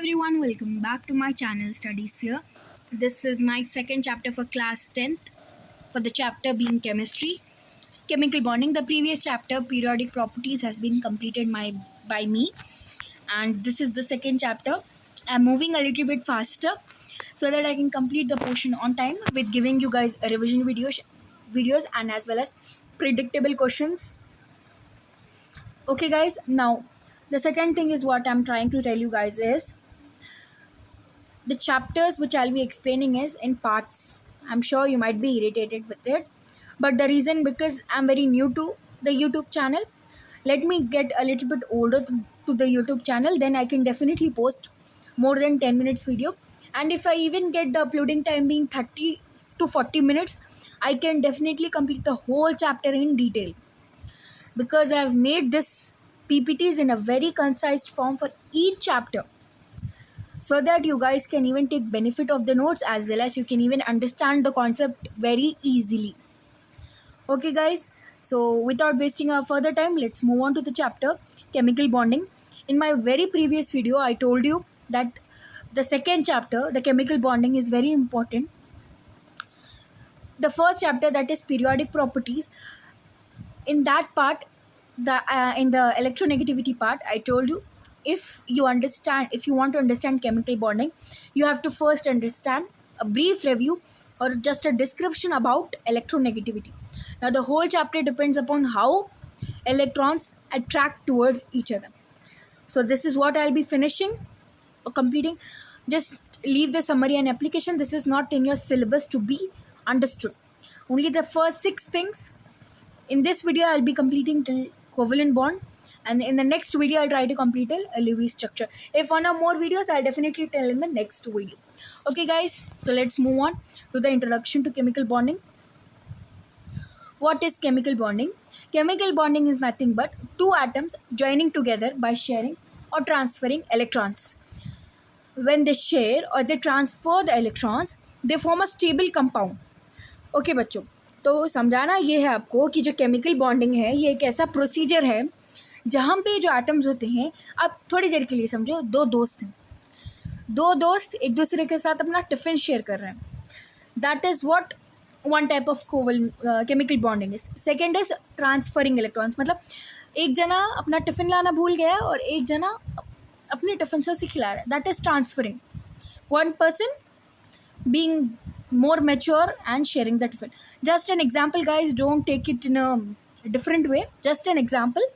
everyone, welcome back to my channel Study Sphere. This is my second chapter for class 10th, for the chapter being chemistry, chemical bonding. The previous chapter, periodic properties, has been completed by me, and this is the second chapter. I'm moving a little bit faster so that I can complete the portion on time with giving you guys a revision videos and as well as predictable questions. Okay guys, now the second thing is what I'm trying to tell you guys is the chapters which I'll be explaining is in parts. I'm sure you might be irritated with it, but the reason because I'm very new to the YouTube channel. Let me get a little bit older to the YouTube channel, then I can definitely post more than 10 minutes video. And if I even get the uploading time being 30 to 40 minutes, I can definitely complete the whole chapter in detail because I've made this PPTs in a very concise form for each chapter, so that you guys can even take benefit of the notes as well as you can even understand the concept very easily. Okay guys, so without wasting our further time, let's move on to the chapter chemical bonding. In my very previous video I told you that the second chapter, the chemical bonding, is very important. The first chapter, that is periodic properties, in that part, the in the electronegativity part, I told you, if you want to understand chemical bonding, you have to first understand a brief review or just a description about electronegativity. Now the whole chapter depends upon how electrons attract towards each other. So this is what I'll be finishing or completing. Just leave the summary and application. This is not in your syllabus to be understood. Only the first 6 things. In this video, I'll be completing till covalent bond, and in the next video, I'll try to complete a Lewis structure. If one or more videos, I'll definitely tell in the next video. Okay, guys, so let's move on to the introduction to chemical bonding. What is chemical bonding? Chemical bonding is nothing but two atoms joining together by sharing or transferring electrons. When they share or they transfer the electrons, they form a stable compound. Okay बच्चों, तो समझाना ये है आपको कि जो chemical bonding है ये एक ऐसा प्रोसीजर है जहाँ पे जो एटम्स होते हैं, आप थोड़ी देर के लिए समझो, दो दोस्त एक दूसरे के साथ अपना टिफ़िन शेयर कर रहे हैं. That is what one type of chemical bonding is. Second is transferring electrons. मतलब एक जना अपना टिफ़िन लाना भूल गया और एक जना अपने टिफ़िन से उसे खिला रहा है. That is transferring. One person being more mature and sharing the tiffin. Just an example guys, don't take it in a different way, just an example.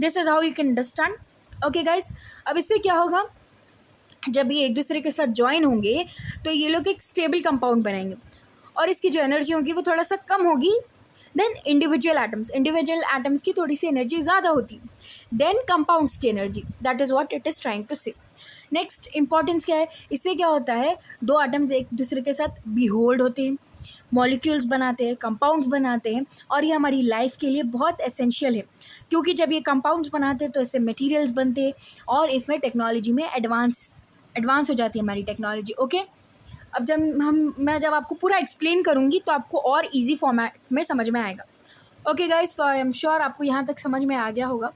This is how you can understand. Okay guys, अब इससे क्या होगा, जब ये एक दूसरे के साथ ज्वाइन होंगे तो ये लोग एक स्टेबल कंपाउंड बनाएंगे और इसकी जो एनर्जी होगी वो थोड़ा सा कम होगी देन इंडिविजुअल एटम्स की थोड़ी सी एनर्जी ज़्यादा होती, देन कंपाउंड्स की energy. That is what it is trying to say. Next importance क्या है, इससे क्या होता है, दो एटम्स एक दूसरे के साथ बिहोल्ड होते हैं, मॉलिक्यूल्स बनाते हैं, कंपाउंड्स बनाते हैं, और ये हमारी लाइफ के लिए बहुत एसेंशियल है क्योंकि जब ये कंपाउंड्स बनाते हैं तो इससे मटेरियल्स बनते हैं और इसमें टेक्नोलॉजी में एडवांस हो जाती है हमारी टेक्नोलॉजी. ओके, अब मैं जब आपको पूरा एक्सप्लेन करूँगी तो आपको और ईजी फॉर्मेट में समझ में आएगा. ओके गाइज, तो आई एम श्योर आपको यहाँ तक समझ में आ गया होगा.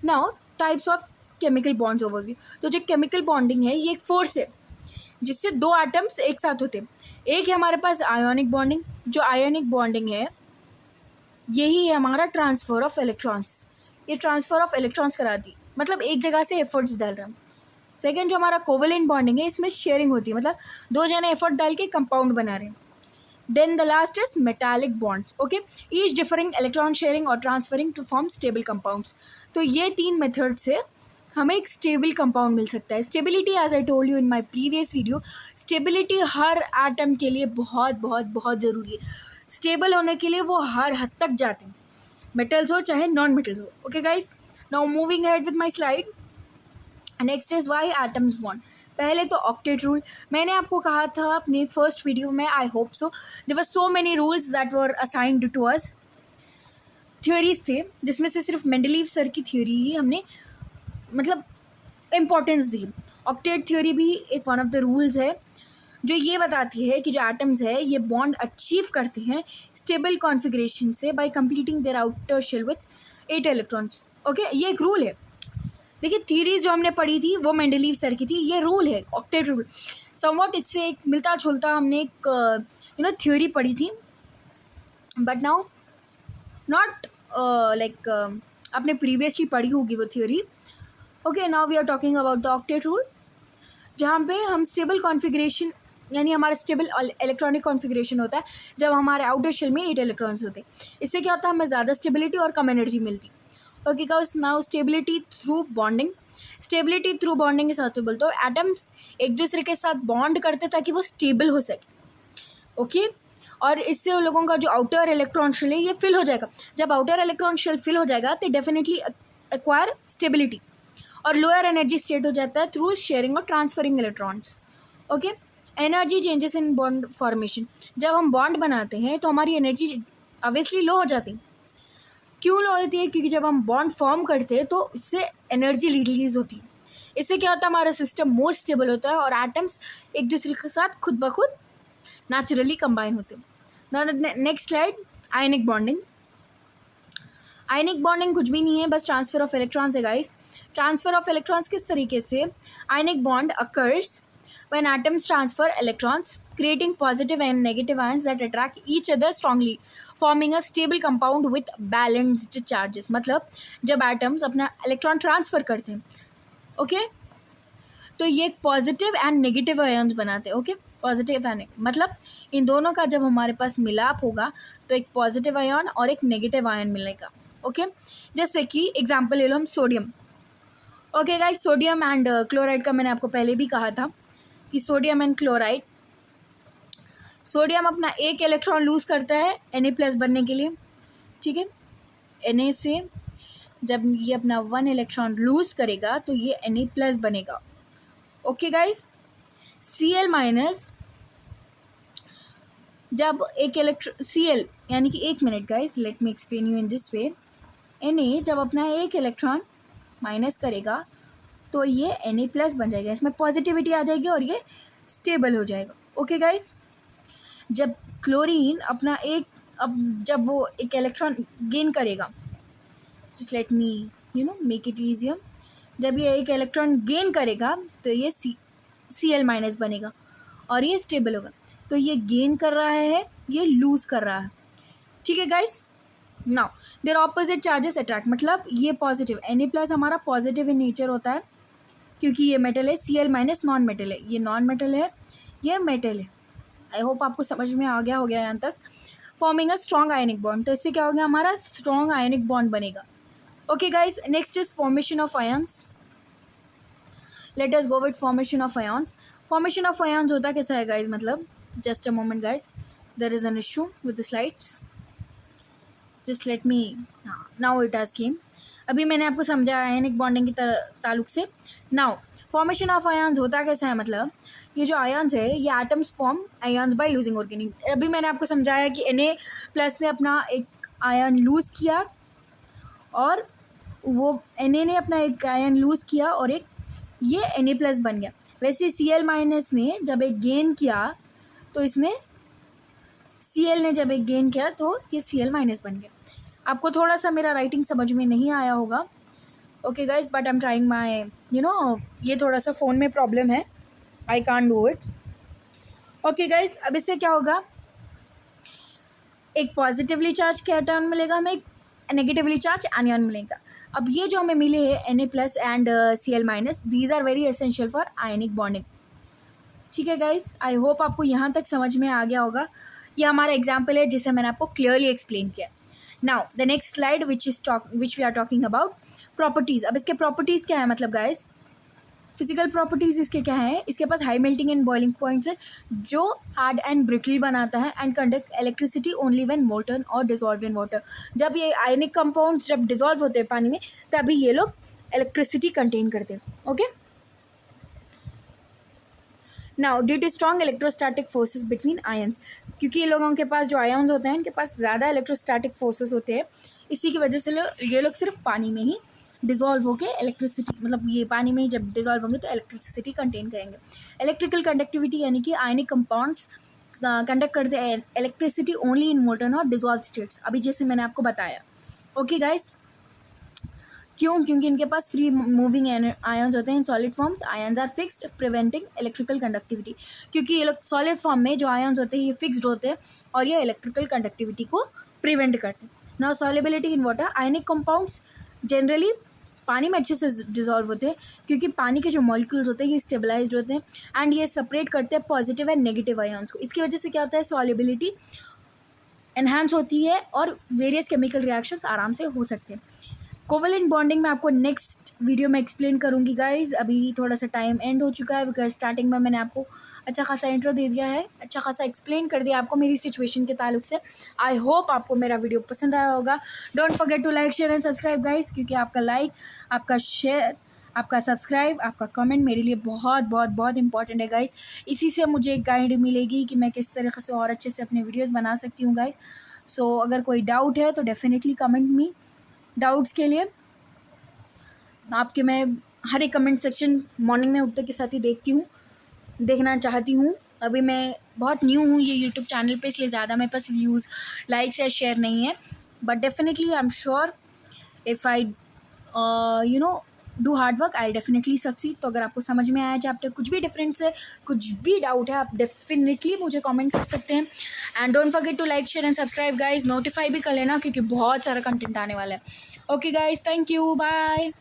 Now types of chemical bonds overview. तो जो केमिकल बॉन्डिंग है ये एक फोर्स है जिससे दो एटम्स एक साथ होते हैं. एक है हमारे पास आयोनिक बॉन्डिंग. जो आयोनिक बॉन्डिंग है यही है हमारा ट्रांसफ़र ऑफ इलेक्ट्रॉन्स. ये ट्रांसफ़र ऑफ इलेक्ट्रॉन्स कराती, मतलब एक जगह से एफर्ट्स डाल रहे हैं. सेकेंड जो हमारा कोवेलेंट बॉन्डिंग है, इसमें शेयरिंग होती है, मतलब दो जने एफर्ट डाल के कंपाउंड बना रहे हैं. Then the last is metallic bonds. Okay, each differing electron sharing और transferring to form stable compounds. तो ये 3 मेथड से हमें एक स्टेबल कंपाउंड मिल सकता है. Stability, as I told you in my previous video, stability हर एटम के लिए बहुत बहुत बहुत ज़रूरी है. स्टेबल होने के लिए वो हर हद तक जाते हैं, मेटल्स हो चाहे नॉन मेटल्स हो. Okay guys, now moving ahead with my slide. Next is why atoms bond. पहले तो ऑक्टेट रूल. मैंने आपको कहा था अपने फर्स्ट वीडियो में, I hope so, there were so many rules that were assigned to us. Theories थे जिसमें से सिर्फ मेंडलीव सर की थ्योरी ही हमने मतलब इम्पोर्टेंस दी. ऑक्टेट थ्योरी भी एक वन ऑफ द रूल्स है जो ये बताती है कि जो एटम्स है ये बॉन्ड अचीव करते हैं स्टेबल कॉन्फ़िगरेशन से by completing their outer shell with 8 electrons. Okay, ये एक रूल है. देखिए थ्योरीज जो हमने पढ़ी थी वो मेंडलीव सर की थी, ये रूल है ऑक्टेट रूल, समवॉट इससे एक मिलता जुलता हमने एक थ्योरी पढ़ी थी, बट नाउ नॉट लाइक आपने प्रीवियसली पढ़ी होगी वो theory. Okay, now we are talking about the octet rule, जहाँ पे हम स्टेबल कॉन्फ़िगरेशन यानी हमारा स्टेबल इलेक्ट्रॉनिक कॉन्फ़िगरेशन होता है जब हमारे आउटर शेल में 8 इलेक्ट्रॉन्स होते हैं। इससे क्या होता है, हमें ज़्यादा स्टेबिलिटी और कम एनर्जी मिलती। Okay guys, now stability through bonding. Stability through bonding के साथ बोलते हो एटम्स एक दूसरे के साथ बॉन्ड करते ताकि वो स्टेबल हो सके। ओके, और इससे उन लोगों का जो आउटर इलेक्ट्रॉन शेल है ये फिल हो जाएगा। जब आउटर इलेक्ट्रॉन शेल फिल हो जाएगा तो डेफिनेटली एक्वायर स्टेबिलिटी, और लोअर एनर्जी स्टेट हो जाता है थ्रू शेयरिंग और transferring electrons. Okay, energy changes in bond formation. जब हम बॉन्ड बनाते हैं तो हमारी एनर्जी ऑब्वियसली लो हो जाती है। क्यों लो होती है? क्योंकि जब हम बॉन्ड फॉर्म करते हैं तो इससे एनर्जी रिलीज होती है। इससे क्या होता है, हमारा सिस्टम मोर स्टेबल होता है और एटम्स एक दूसरे के साथ खुद ब खुद नेचुरली कंबाइन होते हैं। Next slide, ionic bonding. Ionic bonding कुछ भी नहीं है, बस ट्रांसफर ऑफ इलेक्ट्रॉन्स है गाइस। ट्रांसफर ऑफ इलेक्ट्रॉन्स किस तरीके से, ionic bond occurs when atoms transfer electrons, creating positive and negative ions that attract each other strongly, forming a stable compound with balanced charges। मतलब जब atoms अपना electron transfer करते हैं, okay, तो ये पॉजिटिव एंड नेगेटिव आयन्स बनाते हैं। Okay, positive and मतलब इन दोनों का जब हमारे पास मिलाप होगा तो एक पॉजिटिव आयन और एक नेगेटिव आयन मिलेगा। ओके, जैसे कि एग्जाम्पल ले लो हम sodium. Okay guys, sodium and chloride का मैंने आपको पहले भी कहा था कि सोडियम एंड क्लोराइड, सोडियम अपना एक इलेक्ट्रॉन लूज करता है Na+ बनने के लिए, ठीक है। Na से जब ये अपना 1 इलेक्ट्रॉन लूज करेगा तो ये Na+ बनेगा। ओके गाइस, Cl- जब एक Cl यानी कि 1 minute guys, let me explain you in this way. Na जब अपना एक इलेक्ट्रॉन माइनस करेगा तो ये Na+ बन जाएगा, इसमें पॉजिटिविटी आ जाएगी और ये स्टेबल हो जाएगा। ओके गाइस, जब क्लोरीन अपना अब जब वो एक इलेक्ट्रॉन गेन करेगा, just let me make it easier, जब ये एक इलेक्ट्रॉन गेन करेगा तो ये Cl- बनेगा और ये स्टेबल होगा। तो ये गेन कर रहा है, ये लूज कर रहा है, ठीक है guys. Now their opposite charges attract, मतलब ये पॉजिटिव Na+ हमारा पॉजिटिव इन नेचर होता है क्योंकि ये मेटल है, Cl- नॉन मेटल है, ये नॉन मेटल है, ये मेटल है। आई होप आपको समझ में आ गया हो गया यहाँ तक। Forming a strong ionic bond, तो इससे क्या हो गया, हमारा स्ट्रॉन्ग आयनिक बॉन्ड बनेगा। Okay guys, next is formation of ions. Let us go with formation of ions. Formation of ions होता कैसा है गाइस, मतलब just a moment guys, there is an issue with the slides, just let me, now it has came. अभी मैंने आपको समझाया ionic bonding के ताल्लुक से। नाउ फॉर्मेशन ऑफ आयन्स होता कैसा है, मतलब ये जो आयन्स है ये atoms form ions by losing organic. अभी मैंने आपको समझाया कि Na+ ने अपना एक आयन लूज किया और वो Na ने अपना एक आयन लूज किया और एक ये Na+ बन गया। वैसे Cl- ने जब एक गेन किया तो इसने Cl ने जब एक गेन किया तो ये Cl- बन गया। आपको थोड़ा सा मेरा राइटिंग समझ में नहीं आया होगा, okay guys, but I am trying my ये थोड़ा सा फ़ोन में प्रॉब्लम है, I can't do it. Okay guys, अब इससे क्या होगा, एक पॉजिटिवली चार्ज कैटायन मिलेगा, हमें एक नेगेटिवली चार्ज एनियन मिलेगा। अब ये जो हमें मिले हैं Na+ and Cl-, these are very essential for ionic bonding, ठीक है गाइज। आई होप आपको यहाँ तक समझ में आ गया होगा। ये हमारा एग्जाम्पल है जिसे मैंने आपको क्लियरली एक्सप्लेन किया। Now the next slide which we are talking about properties. अब इसके प्रॉपर्टीज़ क्या है, मतलब गाइज फिजिकल प्रॉपर्टीज़ इसके क्या है, इसके पास high melting and boiling points है जो हार्ड एंड ब्रिटल बनाता है, and conduct electricity only when molten और डिजॉल्व इन वाटर। जब ये आयनिक कंपाउंड्स जब डिजॉल्व होते हैं पानी में तभी ये लोग इलेक्ट्रिसिटी कंटेन करते हैं। Okay, now due to strong electrostatic forces between ions, क्योंकि ये लोगों के पास जो आयन्स होते हैं इनके पास ज़्यादा इलेक्ट्रोस्टैटिक फोर्सेस होते हैं, इसी की वजह से ये लोग सिर्फ पानी में ही डिजॉल्व होकर इलेक्ट्रिसिटी, मतलब ये पानी में ही जब डिजॉल्व होंगे तो इलेक्ट्रिसिटी कंटेन करेंगे। इलेक्ट्रिकल कंडक्टिविटी यानी कि आयनिक कंपाउंड्स कंडक्ट करते हैं इलेक्ट्रिसिटी ओनली इन मोल्टन और डिजॉल्व स्टेट्स, अभी जैसे मैंने आपको बताया। ओके गाइस, क्यों? क्योंकि इनके पास फ्री मूविंग आयन्स होते हैं in solid forms. Ions are fixed preventing electrical conductivity, क्योंकि ये सॉलिड फॉर्म में जो आयन्स होते हैं ये फिक्स्ड होते हैं और ये इलेक्ट्रिकल कंडक्टिविटी को प्रिवेंट करते हैं। Now solubility in water, ionic compounds generally पानी में अच्छे से डिजॉल्व होते हैं, क्योंकि पानी के जो मॉलिक्यूल्स होते हैं ये स्टेबलाइज्ड होते हैं एंड ये सेपरेट करते हैं पॉजिटिव एंड नेगेटिव आयन्स को। इसकी वजह से क्या होता है, सॉल्युबिलिटी एनहांस होती है और वेरियस केमिकल रिएक्शंस आराम से हो सकते हैं। कोवेलेंट बॉन्डिंग में आपको नेक्स्ट वीडियो में एक्सप्लेन करूंगी गाइज। अभी थोड़ा सा टाइम एंड हो चुका है, बिकॉज स्टार्टिंग में मैंने आपको अच्छा खासा इंट्रो दे दिया है, अच्छा खासा एक्सप्लेन कर दिया आपको मेरी सिचुएशन के ताल्लुक से। आई होप आपको मेरा वीडियो पसंद आया होगा। Don't forget to like, share and subscribe guys, क्योंकि आपका लाइक, आपका शेयर, आपका सब्सक्राइब, आपका कमेंट मेरे लिए बहुत बहुत बहुत इंपॉर्टेंट है गाइज। इसी से मुझे एक गाइड मिलेगी कि मैं किस तरीके से और अच्छे से अपने वीडियोज़ बना सकती हूँ गाइज। सो अगर कोई डाउट है तो डेफिनेटली कमेंट मी। डाउट्स के लिए आपके मैं हर एक कमेंट सेक्शन मॉर्निंग में उठते के साथ ही देखना चाहती हूँ। अभी मैं बहुत न्यू हूँ ये यूट्यूब चैनल पे, इसलिए ज़्यादा मेरे पास व्यूज़, लाइक्स या शेयर नहीं है, but definitely I am sure if I do hard work I definitely succeed. तो अगर आपको समझ में आया चैप्टर, कुछ भी डिफरेंस है, कुछ भी डाउट है, आप डेफिनेटली मुझे कमेंट कर सकते हैं। And don't forget to like, share and subscribe guys. Notify भी कर लेना, क्योंकि बहुत सारा कंटेंट आने वाला है। Okay guys, thank you, bye.